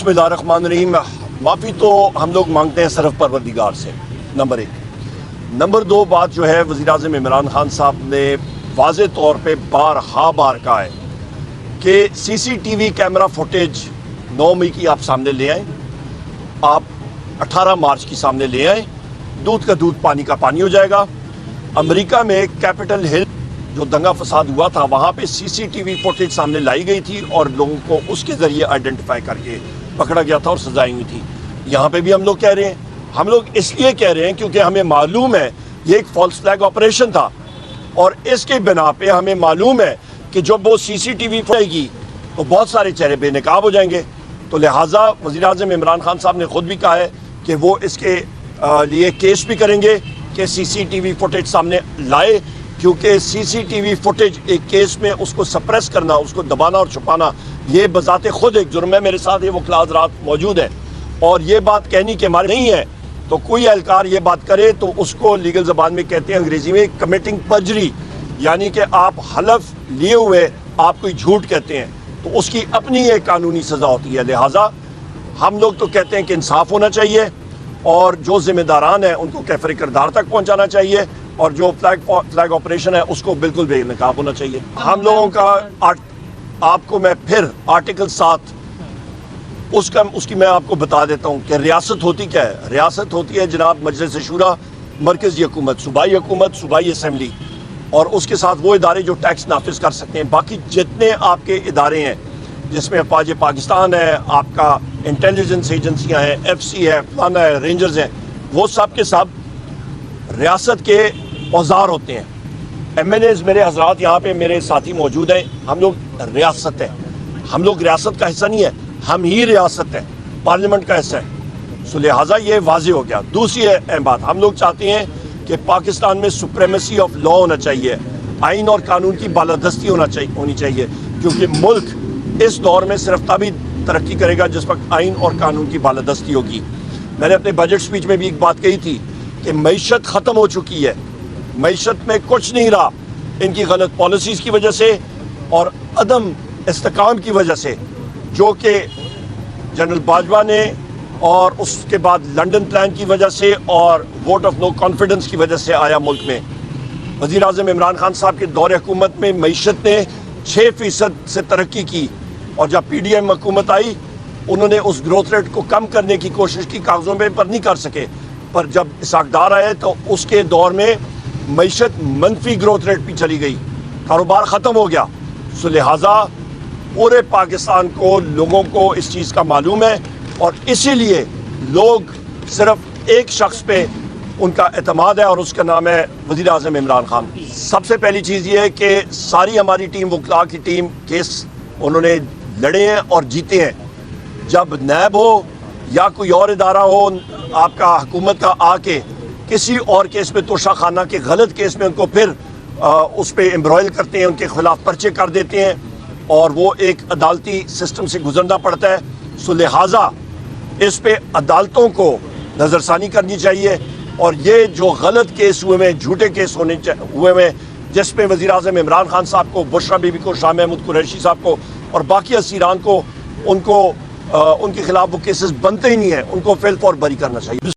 बिस्मिल्लाहिर्रहमानिर्रहीम। माफ़ी तो हम लोग मांगते हैं सिर्फ परवरदिगार से, नंबर एक। नंबर दो, बात जो है वज़ीर-ए-आज़म इमरान खान साहब ने वाज़े तौर पे बार कहा है कि CCTV कैमरा फुटेज 9 मई की आप सामने ले आएँ, आप 18 मार्च की सामने ले आएँ, दूध का दूध पानी का पानी हो जाएगा। अमेरिका में कैपिटल हिल जो दंगा फसाद हुआ था, वहाँ पे CCTV फुटेज सामने लाई गई थी और लोगों को उसके ज़रिए आइडेंटिफाई करके पकड़ा गया था और सजाई हुई थी। यहाँ पे भी हम लोग कह रहे हैं, हम लोग इसलिए कह रहे हैं क्योंकि हमें मालूम है ये एक फॉल्स फ्लैग ऑपरेशन था और इसके बिना पे हमें मालूम है कि जब वो CCTV फटेगी तो बहुत सारे चेहरे बेनकाब हो जाएंगे। तो लिहाजा वज़ीर-ए-आज़म इमरान खान साहब ने खुद भी कहा है कि वो इसके लिए केस भी करेंगे कि CCTV फुटेज सामने लाए, क्योंकि CCTV फुटेज एक केस में उसको सप्रेस करना, उसको दबाना और छुपाना, ये बजाते खुद एक जुर्म है। मेरे साथ ये वकील हज़रात मौजूद है और ये बात कहनी कि हमारे नहीं है, तो कोई एहलकार ये बात करे तो उसको लीगल ज़बान में कहते हैं अंग्रेज़ी में कमिटिंग परजरी, यानी कि आप हलफ लिए हुए आप कोई झूठ कहते हैं, तो उसकी अपनी एक कानूनी सज़ा होती है। लिहाजा हम लोग तो कहते हैं कि इंसाफ होना चाहिए और जो ज़िम्मेदारान हैं उनको कैफ़रे किरदार तक पहुँचाना चाहिए और जो फ्लैग ऑपरेशन है उसको बिल्कुल बेनकाब होना चाहिए। हम लोगों का आपको मैं फिर आर्टिकल 7 उसकी मैं आपको बता देता हूँ कि रियासत होती क्या है। रियासत होती है जनाब मजलिस शुरा, मरकज़ी हुकूमत, सूबाई हुकूमत, सूबाई असम्बली और उसके साथ वो इदारे जो टैक्स नाफिज कर सकते हैं। बाकी जितने आपके इदारे हैं जिसमें अफवाज पाकिस्तान है, आपका इंटेलिजेंस एजेंसियाँ हैं, FC है, फलाना है, रेंजर्स हैं, वो सब के सब रियासत के औजार होते हैं। MNAs मेरे हजरात यहाँ पे मेरे साथी मौजूद हैं, हम लोग रियासत है, हम लोग रियासत का हिस्सा नहीं है, हम ही रियासत है, पार्लियामेंट का हिस्सा है। सो लिहाजा ये वाज़े हो गया। दूसरी अहम बात, हम लोग चाहते हैं कि पाकिस्तान में सुप्रीमेसी ऑफ लॉ होना चाहिए, आइन और कानून की बालादस्ती होनी चाहिए, क्योंकि मुल्क इस दौर में सिर्फ तभी तरक्की करेगा जिस वक्त आइन और कानून की बालादस्ती होगी। मैंने अपने बजट स्पीच में भी एक बात कही थी कि मईशत ख़त्म हो चुकी है, मईशत में कुछ नहीं रहा इनकी गलत पॉलिसीज़ की वजह से और अदम इस्तेकाम की वजह से, जो कि जनरल बाजवा ने और उसके बाद लंदन प्लान की वजह से और वोट ऑफ नो कॉन्फिडेंस की वजह से आया मुल्क में। वज़ीर-ए-आज़म इमरान खान साहब के दौरे हुकूमत में मईशत ने 6% से तरक्की की और जब PDM हुकूमत आई उन्होंने उस ग्रोथ रेट को कम करने की कोशिश की, कागज़ों पर नहीं कर सके, पर जब इसाकदार आए तो उसके दौर में मईशत मनफी ग्रोथ रेट पे चली गई, कारोबार ख़त्म हो गया। सो लिहाजा पूरे पाकिस्तान को, लोगों को इस चीज़ का मालूम है और इसीलिए लोग सिर्फ एक शख्स पे उनका एतमाद है और उसका नाम है वज़ीर-ए-आज़म इमरान खान। सबसे पहली चीज़ ये है कि सारी हमारी टीम, वकला की टीम, केस उन्होंने लड़े हैं और जीते हैं। जब नैब हो या कोई और इदारा हो आपका हुकूमत का आके किसी और केस में, तोशा खाना के गलत केस में उनको फिर उस पर एम्ब्रॉयल करते हैं, उनके खिलाफ पर्चे कर देते हैं और वो एक अदालती सिस्टम से गुजरना पड़ता है। सो लिहाजा इस पे अदालतों को नज़रसानी करनी चाहिए और ये जो गलत केस हुए में, झूठे केस हुए में, जिसमें वज़ीर-ए-आज़म इमरान खान साहब को, बुशरा बीबी को, शाह महमूद कुरैशी साहब को और बाकी असीरान को, उनके खिलाफ वो केसेस बनते ही नहीं है, उनको फेल फॉर बरी करना चाहिए।